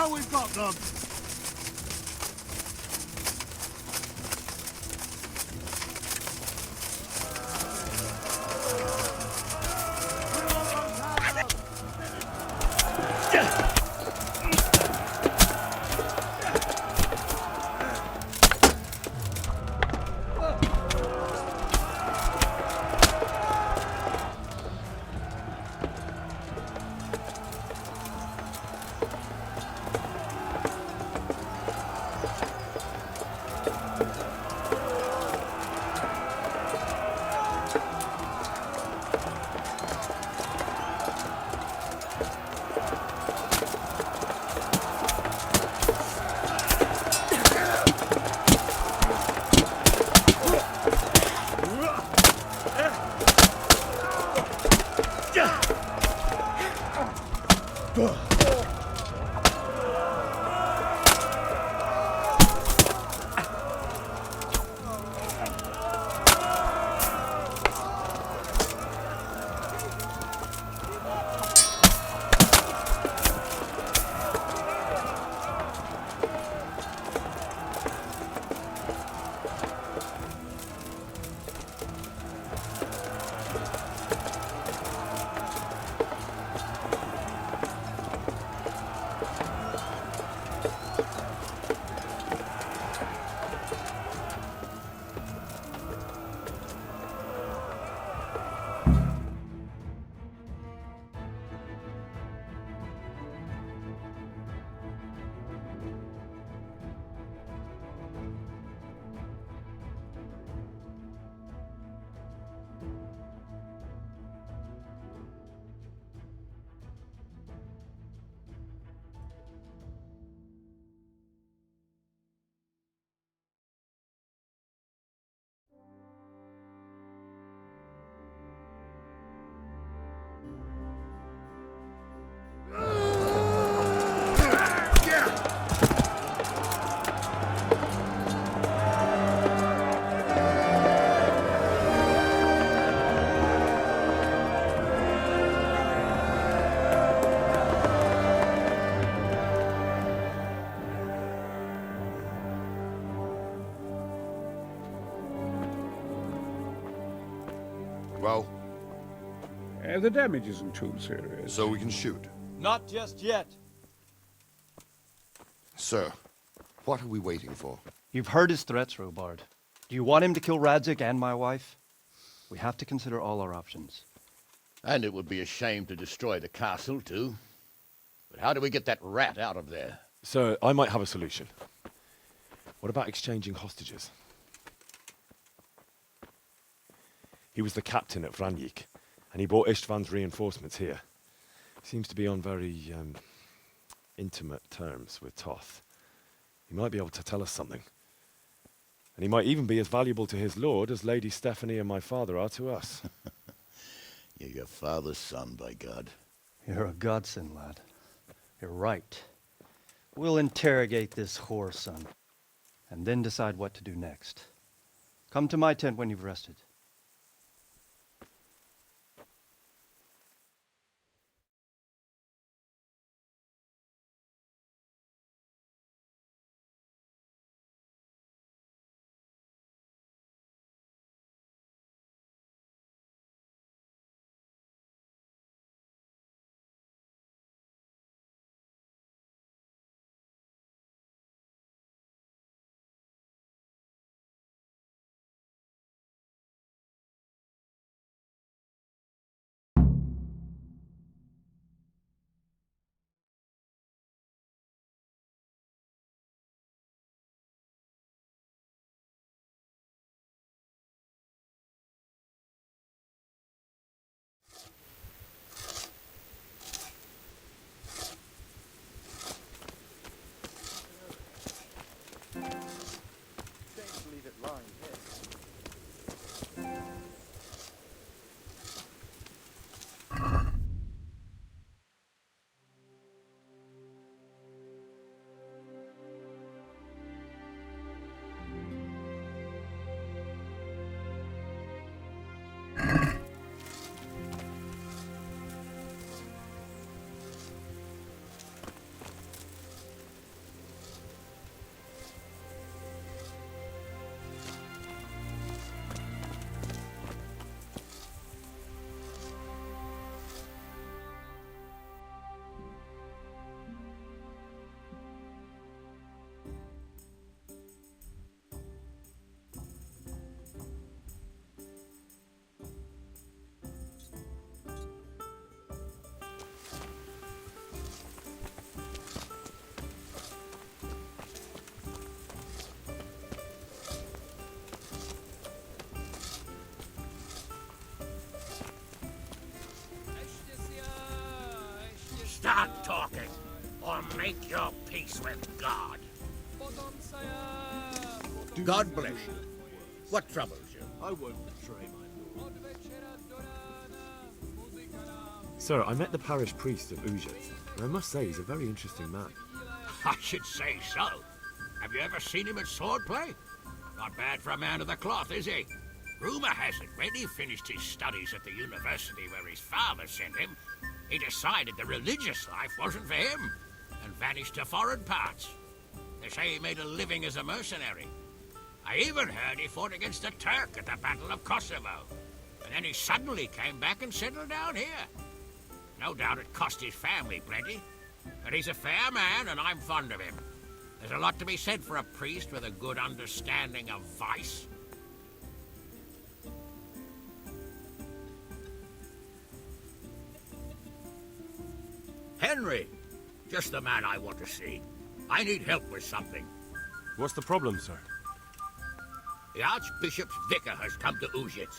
Now we've got them! Well, The damage isn't too serious. so we can shoot. Not just yet. Sir, what are we waiting for? You've heard his threats, Robard. Do you want him to kill Radzik and my wife? We have to consider all our options. And it would be a shame to destroy the castle, too. But how do we get that rat out of there? Sir, I might have a solution. What about exchanging hostages? He was the captain at Vranjik, and he brought Istvan's reinforcements here. Seems to be on very, intimate terms with Toth. He might be able to tell us something. And he might even be as valuable to his lord as Lady Stephanie and my father are to us. You're your father's son, by God. You're a godsend, lad. You're right. We'll interrogate this whore, son, and then decide what to do next. Come to my tent when you've rested. Start talking, or make your peace with God. God bless you. What troubles you? I won't betray my lord. Sir, I met the parish priest of Ujet, and I must say he's a very interesting man. I should say so. Have you ever seen him at swordplay? Not bad for a man of the cloth, is he? Rumor has it, when he finished his studies at the university where his father sent him, he decided the religious life wasn't for him, and vanished to foreign parts. They say he made a living as a mercenary. I even heard he fought against a Turk at the Battle of Kosovo. And then he suddenly came back and settled down here. No doubt it cost his family plenty. But he's a fair man, and I'm fond of him. There's a lot to be said for a priest with a good understanding of vice. Henry! Just the man I want to see. I need help with something. What's the problem, sir? The Archbishop's vicar has come to Ujic.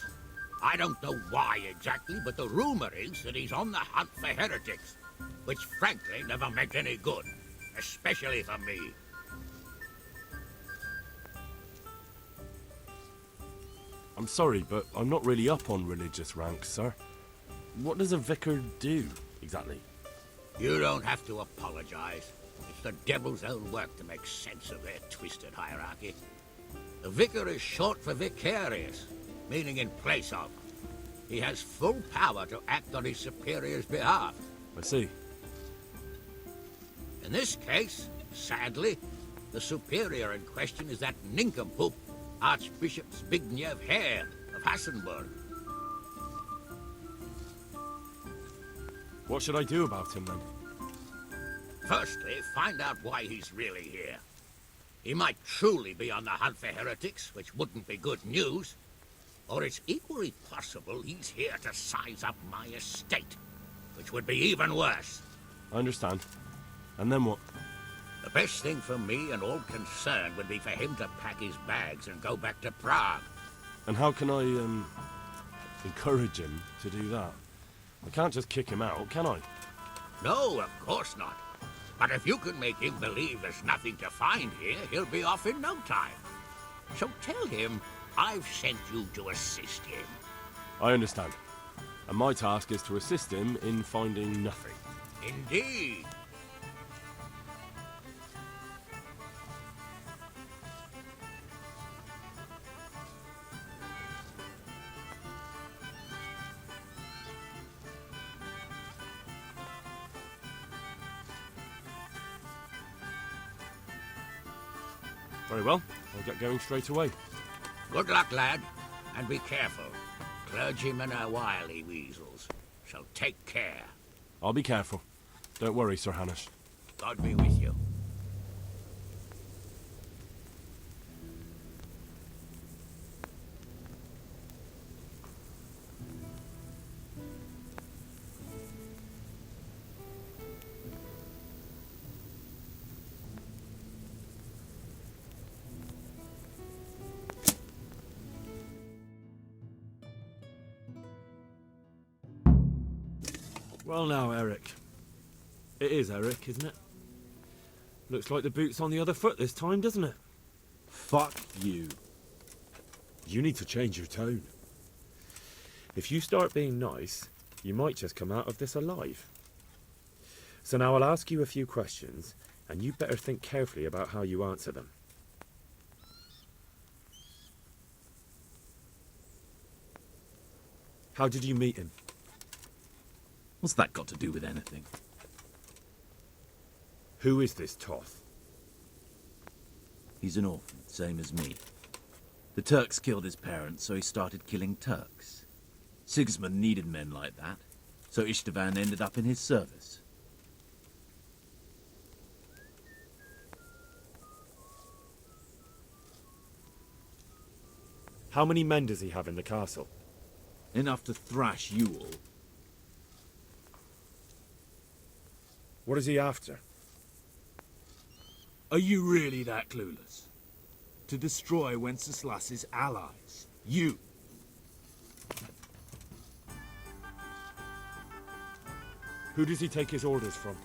I don't know why exactly, but the rumor is that he's on the hunt for heretics, which frankly never meant any good, especially for me. I'm sorry, but I'm not really up on religious ranks, sir. What does a vicar do, exactly? You don't have to apologize. It's the devil's own work to make sense of their twisted hierarchy. The vicar is short for vicarious, meaning in place of. He has full power to act on his superior's behalf. I see. In this case, sadly, the superior in question is that nincompoop, Archbishop Zbigniew Hare of Hassenburg. What should I do about him, then? Firstly, find out why he's really here. He might truly be on the hunt for heretics, which wouldn't be good news. Or it's equally possible he's here to size up my estate, which would be even worse. I understand. And then what? The best thing for me and all concerned would be for him to pack his bags and go back to Prague. And how can I, encourage him to do that? I can't just kick him out, can I? No, of course not. But if you can make him believe there's nothing to find here, he'll be off in no time. So tell him I've sent you to assist him. I understand. And my task is to assist him in finding nothing. Indeed. Very well. I'll get going straight away. Good luck, lad. And be careful. Clergymen are wily weasels. So take care. I'll be careful. Don't worry, Sir Hanush. God be with you. Well now, Eric. It is Eric, isn't it? Looks like the boot's on the other foot this time, doesn't it? Fuck you. You need to change your tone. If you start being nice, you might just come out of this alive. So now I'll ask you a few questions, and you better think carefully about how you answer them. How did you meet him? What's that got to do with anything? Who is this Toth? He's an orphan, same as me. The Turks killed his parents, so he started killing Turks. Sigismund needed men like that, so Istvan ended up in his service. How many men does he have in the castle? Enough to thrash you all. What is he after? Are you really that clueless? To destroy Wenceslas's allies. Who does he take his orders from?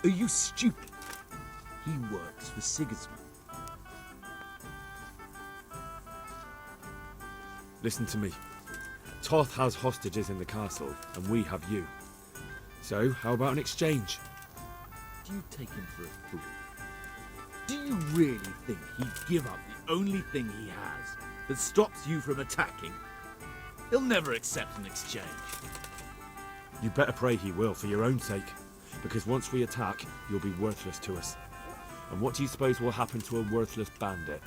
Are you stupid? He works for Sigismund. Listen to me. Toth has hostages in the castle, and we have you. So, how about an exchange? Do you take him for a fool? Do you really think he'd give up the only thing he has that stops you from attacking? He'll never accept an exchange. You better pray he will, for your own sake. Because once we attack, you'll be worthless to us. And what do you suppose will happen to a worthless bandit?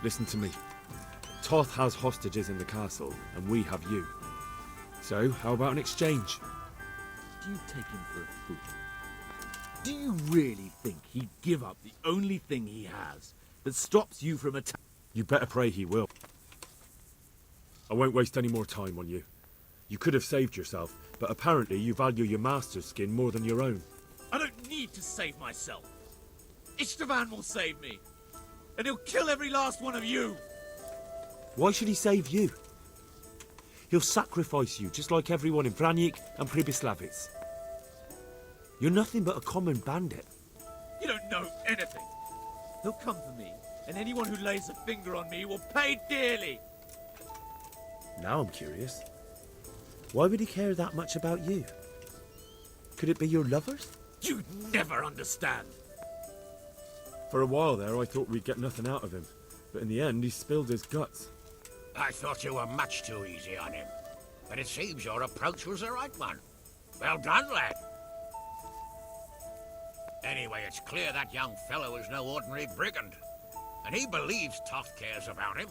Listen to me. Toth has hostages in the castle, and we have you. So, how about an exchange? Do you take him for a fool? Do you really think he'd give up the only thing he has that stops you from attacking? You better pray he will. I won't waste any more time on you. You could have saved yourself, but apparently you value your master's skin more than your own. I don't need to save myself. Istvan will save me. And he'll kill every last one of you. Why should he save you? He'll sacrifice you just like everyone in Vranjik and Pribyslavitz. You're nothing but a common bandit. You don't know anything. He'll come for me, and anyone who lays a finger on me will pay dearly. Now I'm curious. Why would he care that much about you? Could it be your lovers? You'd never understand. For a while there, I thought we'd get nothing out of him. But in the end, he spilled his guts. I thought you were much too easy on him. But it seems your approach was the right one. Well done, lad. Anyway, it's clear that young fellow is no ordinary brigand. And he believes Toth cares about him.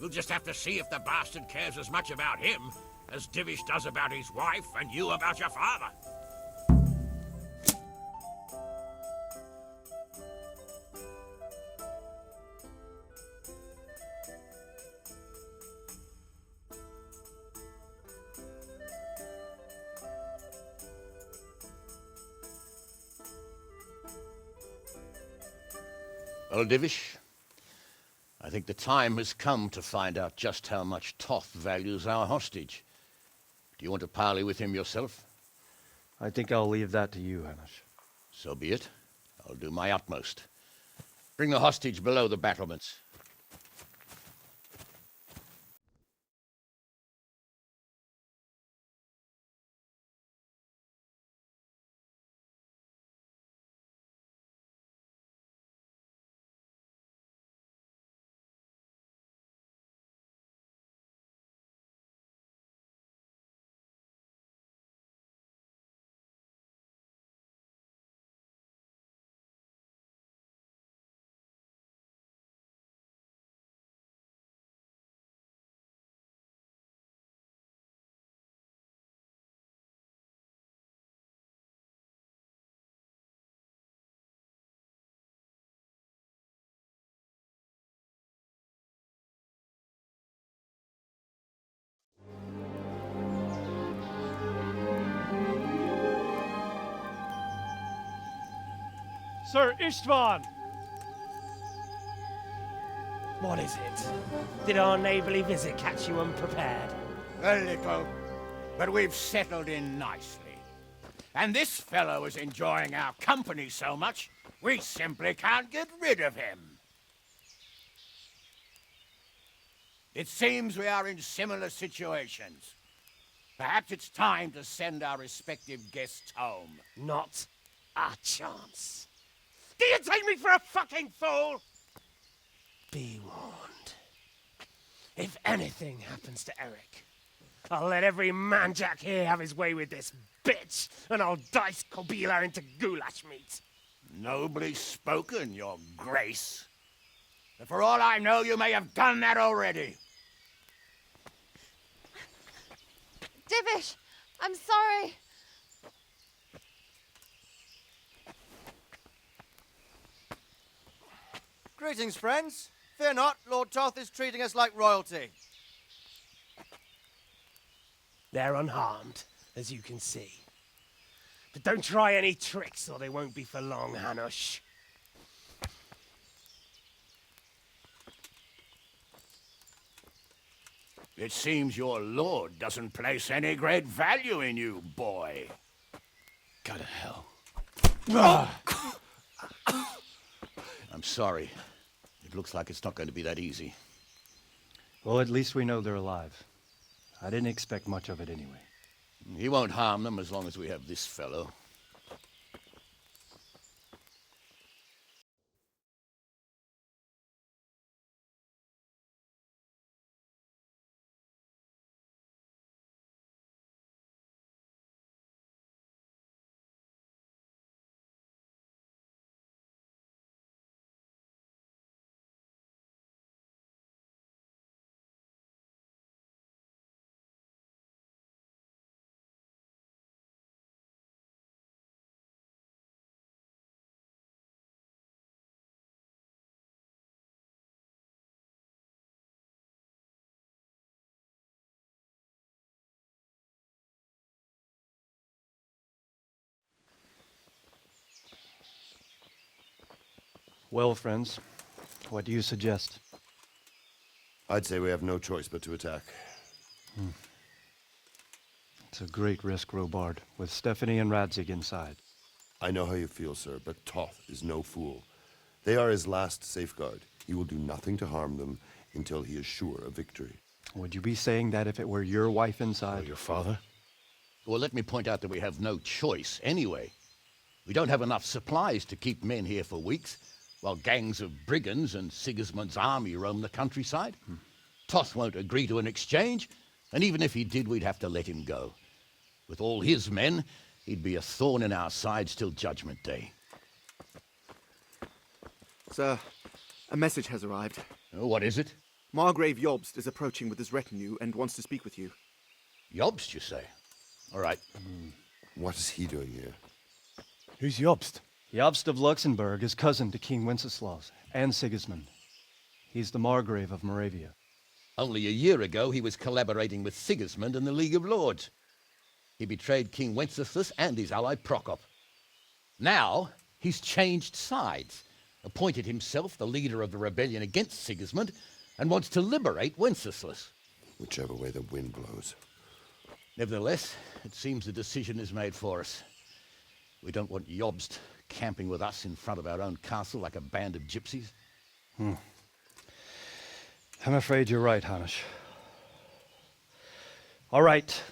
We'll just have to see if the bastard cares as much about him as Divish does about his wife and you about your father. Well, Divish, I think the time has come to find out just how much Toth values our hostage. Do you want to parley with him yourself? I think I'll leave that to you, Hamish. So be it. I'll do my utmost. Bring the hostage below the battlements. Sir Istvan! What is it? Did our neighbourly visit catch you unprepared? A little, but we've settled in nicely. And this fellow is enjoying our company so much, we simply can't get rid of him. It seems we are in similar situations. Perhaps it's time to send our respective guests home. Not a chance. Do you take me for a fucking fool? Be warned. If anything happens to Eric, I'll let every manjack here have his way with this bitch, and I'll dice Kobila into goulash meat. Nobly spoken, your grace. But for all I know, you may have done that already. Divish, I'm sorry. Greetings, friends. Fear not, Lord Toth is treating us like royalty. They're unharmed, as you can see. But don't try any tricks or they won't be for long, Hanush. It seems your lord doesn't place any great value in you, boy. Go to hell. I'm sorry. It looks like it's not going to be that easy. Well, at least we know they're alive. I didn't expect much of it anyway. He won't harm them as long as we have this fellow. Well, friends, what do you suggest? I'd say we have no choice but to attack. It's a great risk, Robard, with Stephanie and Radzig inside. I know how you feel, sir, but Toth is no fool. They are his last safeguard. He will do nothing to harm them until he is sure of victory. Would you be saying that if it were your wife Or inside? your father? Well, let me point out that we have no choice anyway. We don't have enough supplies to keep men here for weeks, while gangs of brigands and Sigismund's army roam the countryside. Toth won't agree to an exchange, and even if he did, we'd have to let him go. With all his men, he'd be a thorn in our sides till Judgment Day. Sir, a message has arrived. Oh, what is it? Margrave Jobst is approaching with his retinue and wants to speak with you. Jobst, you say? All right. What is he doing here? Who's Jobst? Jobst of Luxembourg is cousin to King Wenceslaus and Sigismund. He's the Margrave of Moravia. Only a year ago, he was collaborating with Sigismund and the League of Lords. He betrayed King Wenceslas and his ally Prokop. Now, he's changed sides, appointed himself the leader of the rebellion against Sigismund, and wants to liberate Wenceslas. Whichever way the wind blows. Nevertheless, it seems the decision is made for us. We don't want Jobst camping with us in front of our own castle like a band of gypsies. I'm afraid you're right, Hanush. All right.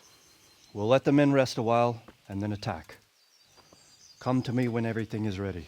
We'll let the men rest a while and then attack. Come to me when everything is ready.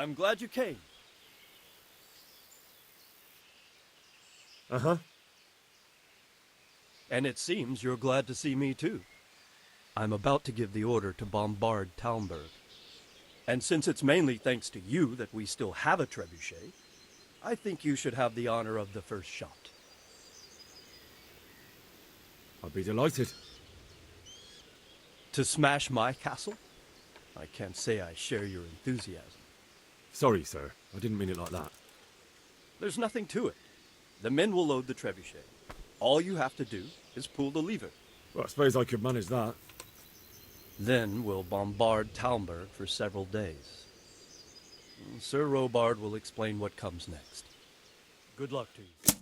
I'm glad you came. Uh-huh. And it seems you're glad to see me too. I'm about to give the order to bombard Talmberg. And since it's mainly thanks to you that we still have a trebuchet, I think you should have the honor of the first shot. I'd be delighted. To smash my castle? I can't say I share your enthusiasm. Sorry, sir. I didn't mean it like that. There's nothing to it. The men will load the trebuchet. All you have to do is pull the lever. Well, I suppose I could manage that. Then we'll bombard Talmberg for several days. Sir Robard will explain what comes next. Good luck to you.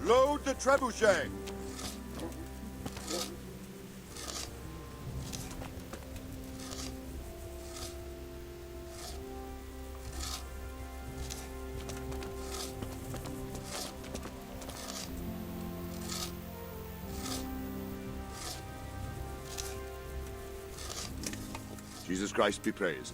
Load the trebuchet! Jesus Christ be praised.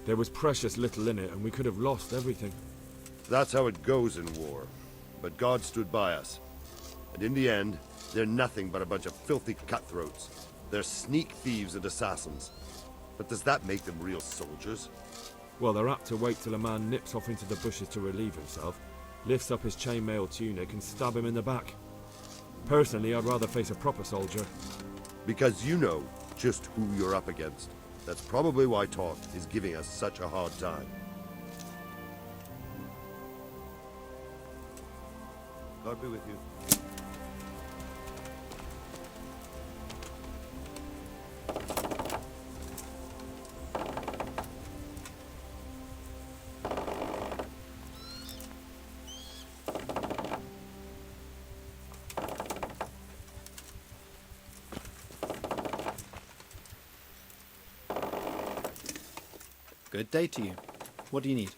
There was precious little in it, and we could have lost everything. That's how it goes in war. But God stood by us. And in the end, they're nothing but a bunch of filthy cutthroats. They're sneak thieves and assassins. But does that make them real soldiers? Well, they're apt to wait till a man nips off into the bushes to relieve himself, lifts up his chainmail tunic and stab him in the back. Personally, I'd rather face a proper soldier. Because you know just who you're up against. That's probably why Toth is giving us such a hard time. God be with you. Good day to you. What do you need?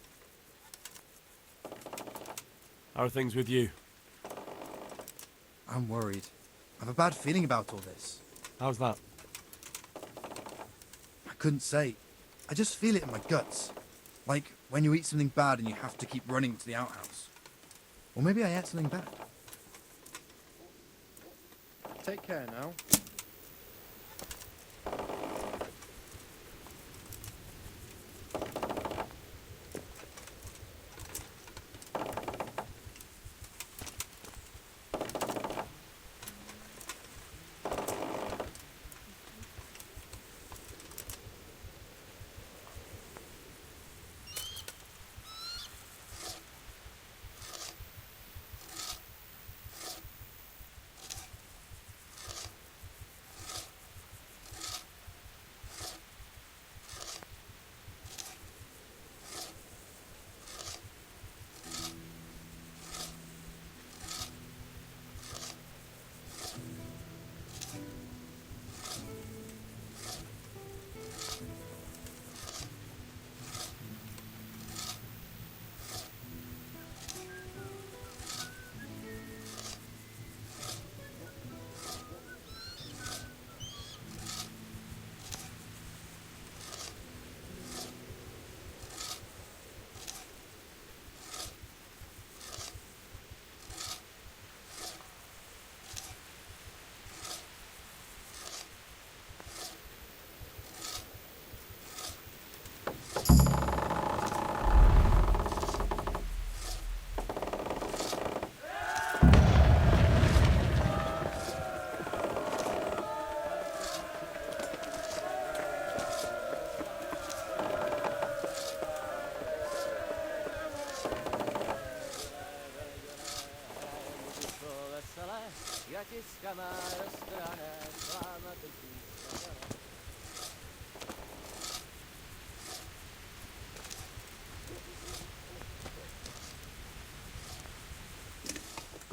How are things with you? I'm worried. I have a bad feeling about all this. How's that? I couldn't say. I just feel it in my guts. Like when you eat something bad and you have to keep running to the outhouse. Or maybe I ate something bad. Take care now.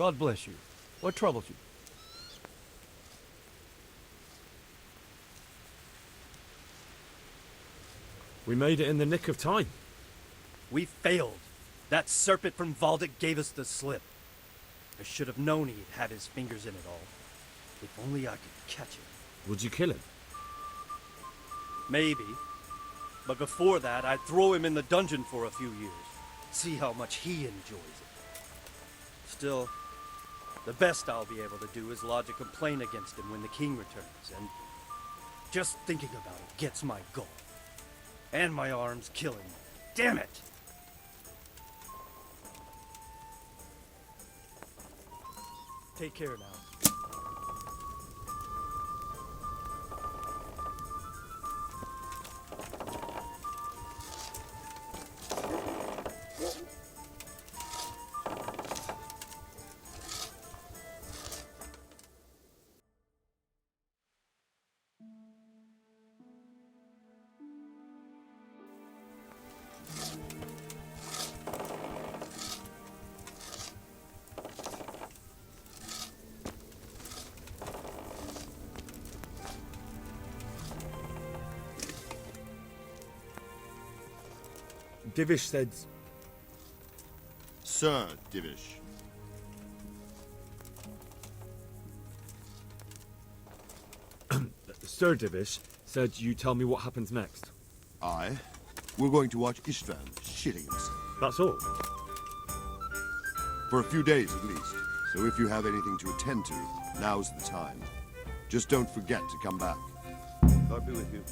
God bless you. What troubles you? We made it in the nick of time. We failed. That serpent from Valdic gave us the slip. I should have known he'd had his fingers in it all. If only I could catch him. Would you kill him? Maybe. But before that, I'd throw him in the dungeon for a few years. See how much he enjoys it. Still, the best I'll be able to do is lodge a complaint against him when the king returns, and just thinking about it gets my gall. And my arm's killing me. Damn it! Take care now. Divish said... Sir Divish. Sir Divish said you tell me what happens next. Aye. We're going to watch Istvan shitting himself. That's all? For a few days at least. So if you have anything to attend to, now's the time. Just don't forget to come back. God be with you.